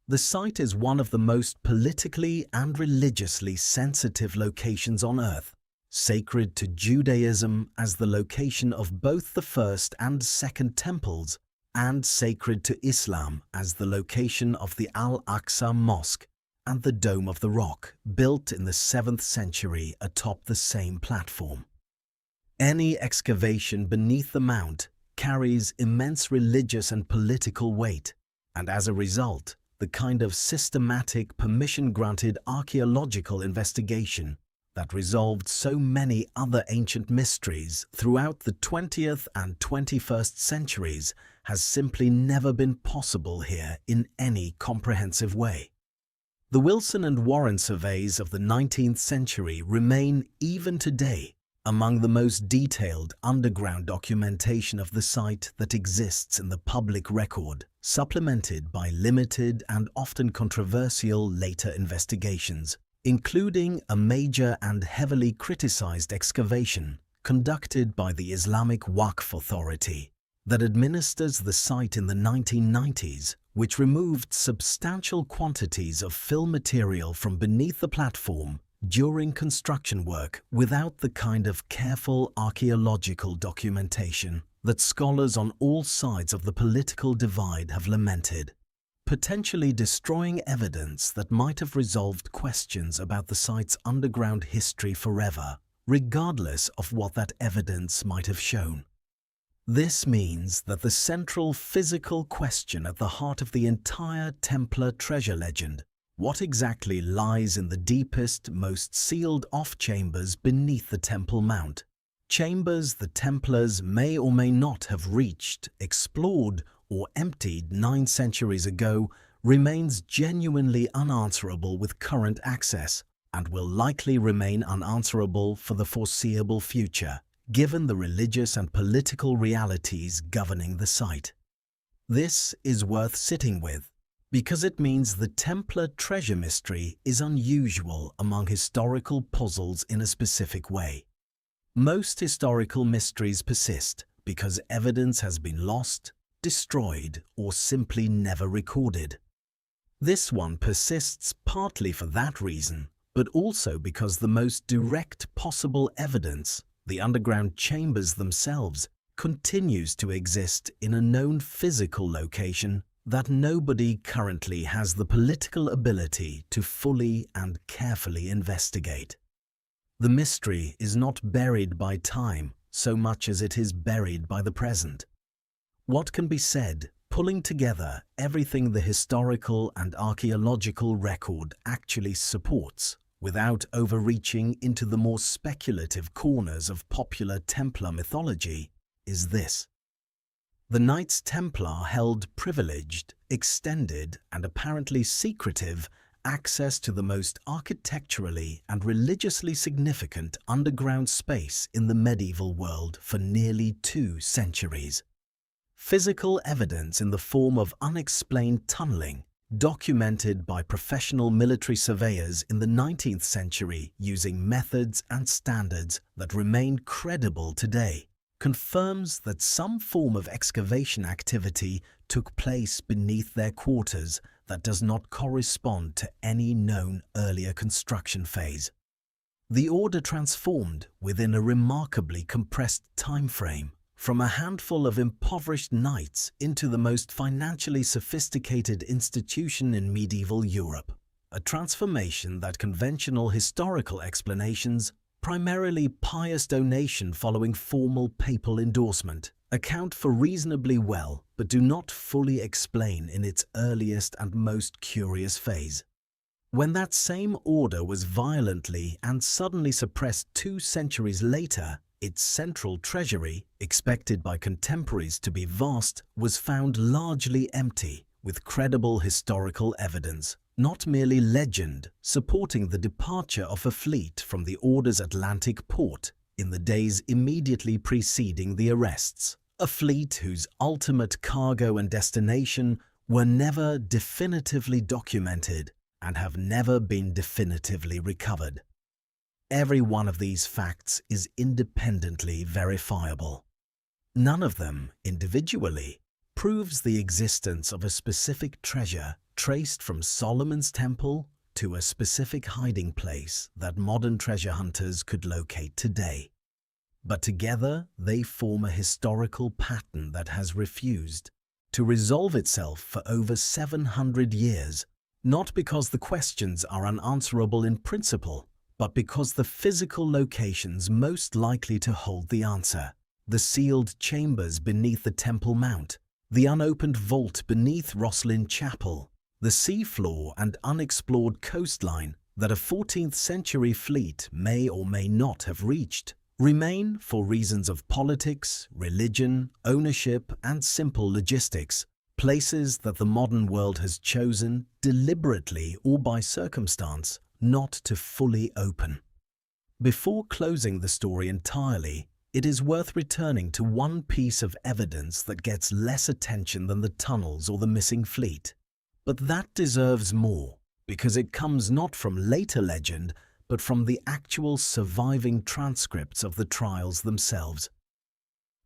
The site is one of the most politically and religiously sensitive locations on Earth, sacred to Judaism as the location of both the first and second temples, and sacred to Islam as the location of the Al-Aqsa Mosque and the Dome of the Rock, built in the 7th century atop the same platform. Any excavation beneath the mount carries immense religious and political weight, and as a result, the kind of systematic, permission-granted archaeological investigation that resolved so many other ancient mysteries throughout the 20th and 21st centuries has simply never been possible here in any comprehensive way. The Wilson and Warren surveys of the 19th century remain, even today, among the most detailed underground documentation of the site that exists in the public record, supplemented by limited and often controversial later investigations, including a major and heavily criticized excavation conducted by the Islamic Waqf Authority that administers the site in the 1990s, which removed substantial quantities of fill material from beneath the platform during construction work without the kind of careful archaeological documentation that scholars on all sides of the political divide have lamented, potentially destroying evidence that might have resolved questions about the site's underground history forever, regardless of what that evidence might have shown. This means that the central physical question at the heart of the entire Templar treasure legend, what exactly lies in the deepest, most sealed-off chambers beneath the Temple Mount, chambers the Templars may or may not have reached, explored, or emptied 9 centuries ago, remains genuinely unanswerable with current access, and will likely remain unanswerable for the foreseeable future, given the religious and political realities governing the site. This is worth sitting with, because it means the Templar treasure mystery is unusual among historical puzzles in a specific way. Most historical mysteries persist because evidence has been lost, destroyed, or simply never recorded. This one persists partly for that reason, but also because the most direct possible evidence, the underground chambers themselves, continues to exist in a known physical location that nobody currently has the political ability to fully and carefully investigate. The mystery is not buried by time so much as it is buried by the present. What can be said, pulling together everything the historical and archaeological record actually supports, without overreaching into the more speculative corners of popular Templar mythology, is this. The Knights Templar held privileged, extended, and apparently secretive access to the most architecturally and religiously significant underground space in the medieval world for nearly 2 centuries. Physical evidence in the form of unexplained tunneling, documented by professional military surveyors in the 19th century using methods and standards that remain credible today, confirms that some form of excavation activity took place beneath their quarters that does not correspond to any known earlier construction phase. The order transformed within a remarkably compressed time frame from a handful of impoverished knights into the most financially sophisticated institution in medieval Europe, a transformation that conventional historical explanations primarily pious donation following formal papal endorsement, account for reasonably well but do not fully explain in its earliest and most curious phase. When that same order was violently and suddenly suppressed 2 centuries later, its central treasury, expected by contemporaries to be vast, was found largely empty, with credible historical evidence, not merely legend, supporting the departure of a fleet from the order's Atlantic port in the days immediately preceding the arrests, a fleet whose ultimate cargo and destination were never definitively documented and have never been definitively recovered. Every one of these facts is independently verifiable. None of them, individually, proves the existence of a specific treasure traced from Solomon's temple to a specific hiding place that modern treasure hunters could locate today. But together they form a historical pattern that has refused to resolve itself for over 700 years, not because the questions are unanswerable in principle, but because the physical locations most likely to hold the answer, the sealed chambers beneath the Temple Mount, the unopened vault beneath Rosslyn Chapel, the seafloor and unexplored coastline that a 14th century fleet may or may not have reached, remain, for reasons of politics, religion, ownership, and simple logistics, places that the modern world has chosen, deliberately or by circumstance, not to fully open. Before closing the story entirely, it is worth returning to one piece of evidence that gets less attention than the tunnels or the missing fleet. But that deserves more, because it comes not from later legend, but from the actual surviving transcripts of the trials themselves.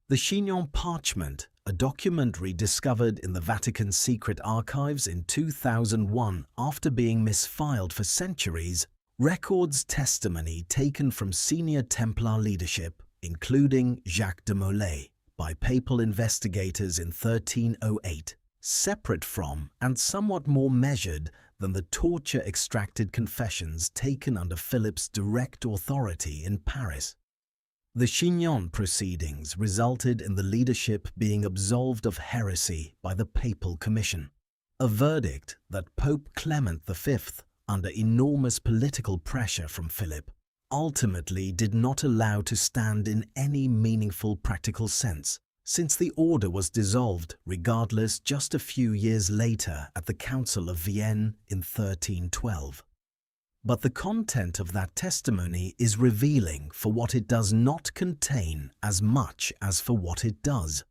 The Chinon parchment, a document rediscovered in the Vatican's secret archives in 2001 after being misfiled for centuries, records testimony taken from senior Templar leadership, including Jacques de Molay, by papal investigators in 1308, separate from and somewhat more measured than the torture-extracted confessions taken under Philip's direct authority in Paris. The Chinon proceedings resulted in the leadership being absolved of heresy by the Papal Commission, a verdict that Pope Clement V, under enormous political pressure from Philip, ultimately did not allow to stand in any meaningful practical sense, since the order was dissolved regardless just a few years later at the Council of Vienne in 1312. But the content of that testimony is revealing for what it does not contain as much as for what it does.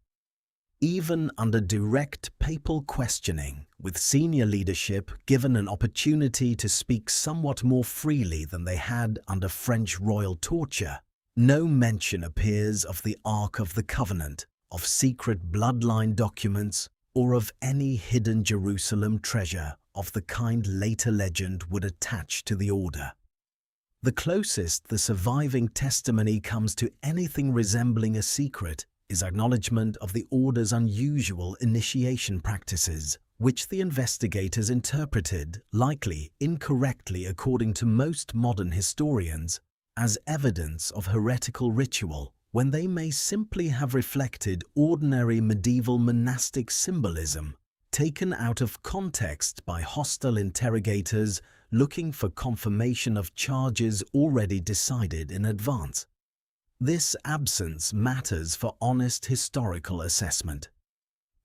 Even under direct papal questioning, with senior leadership given an opportunity to speak somewhat more freely than they had under French royal torture, no mention appears of the Ark of the Covenant, of secret bloodline documents, or of any hidden Jerusalem treasure of the kind later legend would attach to the order. The closest the surviving testimony comes to anything resembling a secret is acknowledgement of the order's unusual initiation practices, which the investigators interpreted, likely incorrectly according to most modern historians, as evidence of heretical ritual, when they may simply have reflected ordinary medieval monastic symbolism taken out of context by hostile interrogators looking for confirmation of charges already decided in advance. This absence matters for honest historical assessment.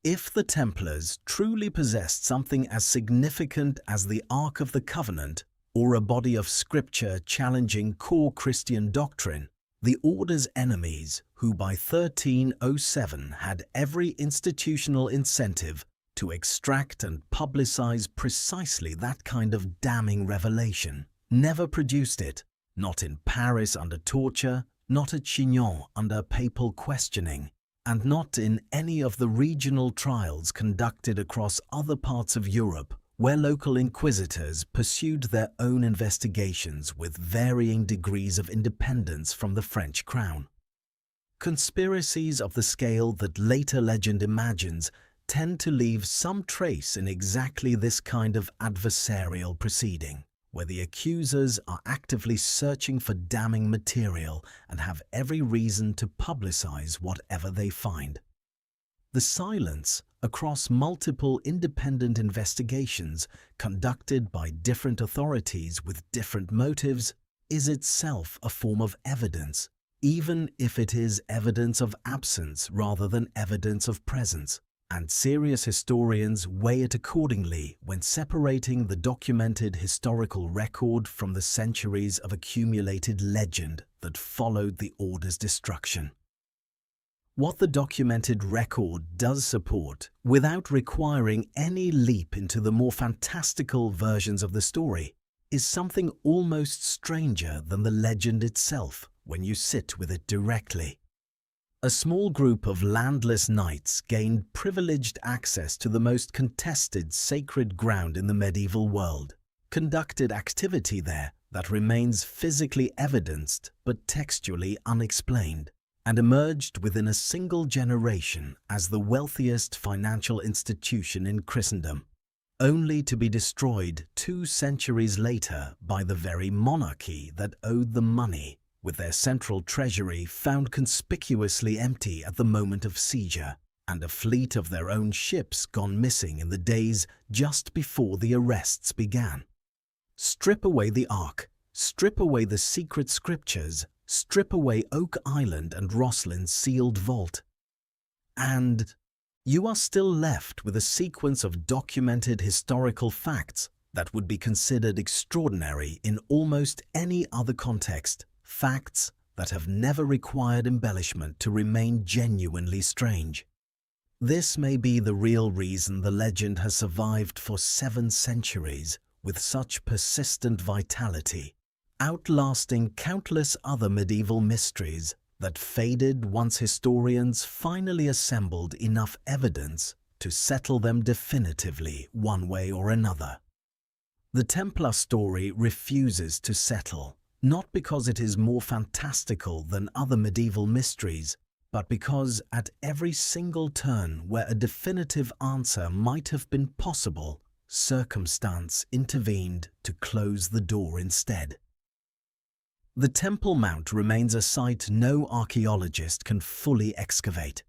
If the Templars truly possessed something as significant as the Ark of the Covenant, or a body of scripture challenging core Christian doctrine, the Order's enemies, who by 1307 had every institutional incentive to extract and publicize precisely that kind of damning revelation, never produced it, not in Paris under torture, not at Chinon under papal questioning, and not in any of the regional trials conducted across other parts of Europe where local inquisitors pursued their own investigations with varying degrees of independence from the French crown. Conspiracies of the scale that later legend imagines tend to leave some trace in exactly this kind of adversarial proceeding, where the accusers are actively searching for damning material and have every reason to publicize whatever they find. The silence across multiple independent investigations conducted by different authorities with different motives is itself a form of evidence, even if it is evidence of absence rather than evidence of presence. And serious historians weigh it accordingly when separating the documented historical record from the centuries of accumulated legend that followed the order's destruction. What the documented record does support, without requiring any leap into the more fantastical versions of the story, is something almost stranger than the legend itself when you sit with it directly. A small group of landless knights gained privileged access to the most contested sacred ground in the medieval world, conducted activity there that remains physically evidenced but textually unexplained, and emerged within a single generation as the wealthiest financial institution in Christendom, only to be destroyed 2 centuries later by the very monarchy that owed them money, with their central treasury found conspicuously empty at the moment of seizure, and a fleet of their own ships gone missing in the days just before the arrests began. Strip away the Ark, strip away the secret scriptures, strip away Oak Island and Roslin's sealed vault, and you are still left with a sequence of documented historical facts that would be considered extraordinary in almost any other context, facts that have never required embellishment to remain genuinely strange. This may be the real reason the legend has survived for 7 centuries with such persistent vitality, outlasting countless other medieval mysteries that faded once historians finally assembled enough evidence to settle them definitively one way or another. The Templar story refuses to settle, not because it is more fantastical than other medieval mysteries, but because at every single turn where a definitive answer might have been possible, circumstance intervened to close the door instead. The Temple Mount remains a site no archaeologist can fully excavate.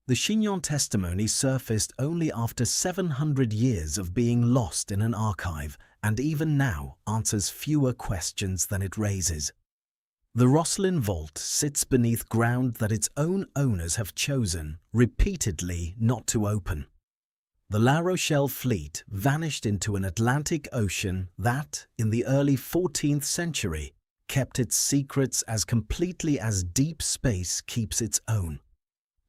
The Chignon testimony surfaced only after 700 years of being lost in an archive, and even now answers fewer questions than it raises. The Roslin Vault sits beneath ground that its own owners have chosen, repeatedly, not to open. The La Rochelle fleet vanished into an Atlantic Ocean that, in the early 14th century, kept its secrets as completely as deep space keeps its own.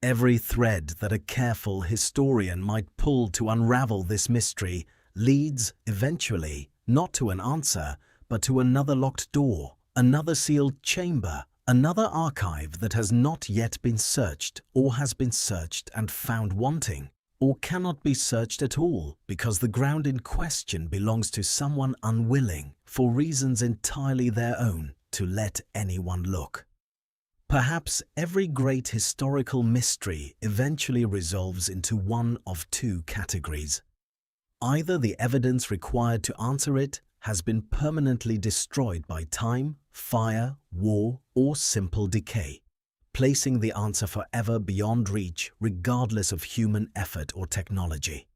Every thread that a careful historian might pull to unravel this mystery leads, eventually, not to an answer, but to another locked door, another sealed chamber, another archive that has not yet been searched, or has been searched and found wanting, or cannot be searched at all because the ground in question belongs to someone unwilling, for reasons entirely their own, to let anyone look. Perhaps every great historical mystery eventually resolves into one of 2 categories. Either the evidence required to answer it has been permanently destroyed by time, fire, war, or simple decay, placing the answer forever beyond reach regardless of human effort or technology.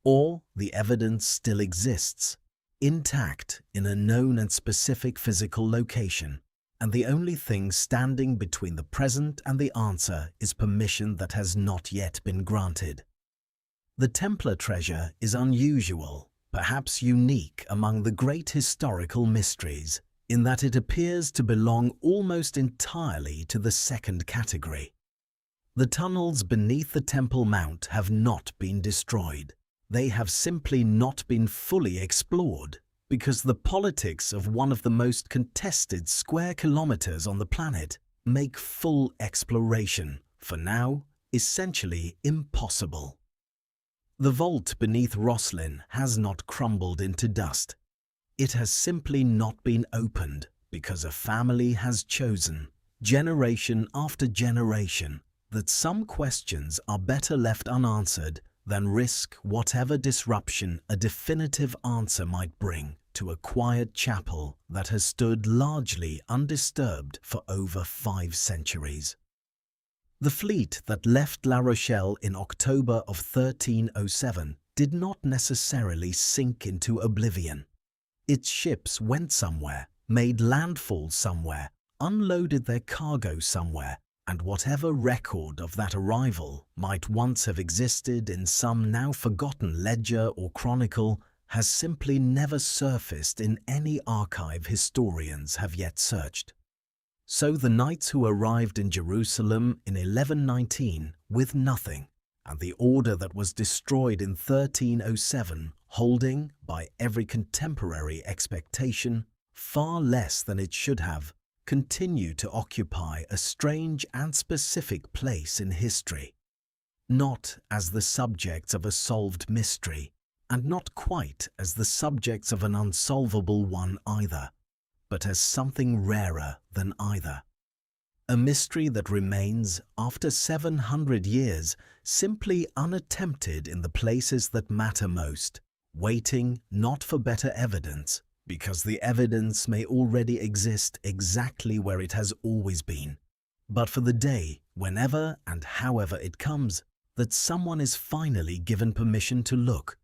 Or the evidence still exists, intact in a known and specific physical location, and the only thing standing between the present and the answer is permission that has not yet been granted. The Templar treasure is unusual, perhaps unique among the great historical mysteries, in that it appears to belong almost entirely to the second category. The tunnels beneath the Temple Mount have not been destroyed. They have simply not been fully explored, because the politics of one of the most contested square kilometers on the planet make full exploration, for now, essentially impossible. The vault beneath Roslin has not crumbled into dust. It has simply not been opened because a family has chosen, generation after generation, that some questions are better left unanswered than risk whatever disruption a definitive answer might bring to a quiet chapel that has stood largely undisturbed for over 5 centuries. The fleet that left La Rochelle in October of 1307 did not necessarily sink into oblivion. Its ships went somewhere, made landfall somewhere, unloaded their cargo somewhere, and whatever record of that arrival might once have existed in some now forgotten ledger or chronicle has simply never surfaced in any archive historians have yet searched. So the knights who arrived in Jerusalem in 1119 with nothing, and the order that was destroyed in 1307 holding, by every contemporary expectation, far less than it should have, continue to occupy a strange and specific place in history, not as the subjects of a solved mystery, and not quite as the subjects of an unsolvable one either, but as something rarer than either. A mystery that remains, after 700 years, simply unattempted in the places that matter most, waiting not for better evidence, because the evidence may already exist exactly where it has always been, but for the day, whenever and however it comes, that someone is finally given permission to look,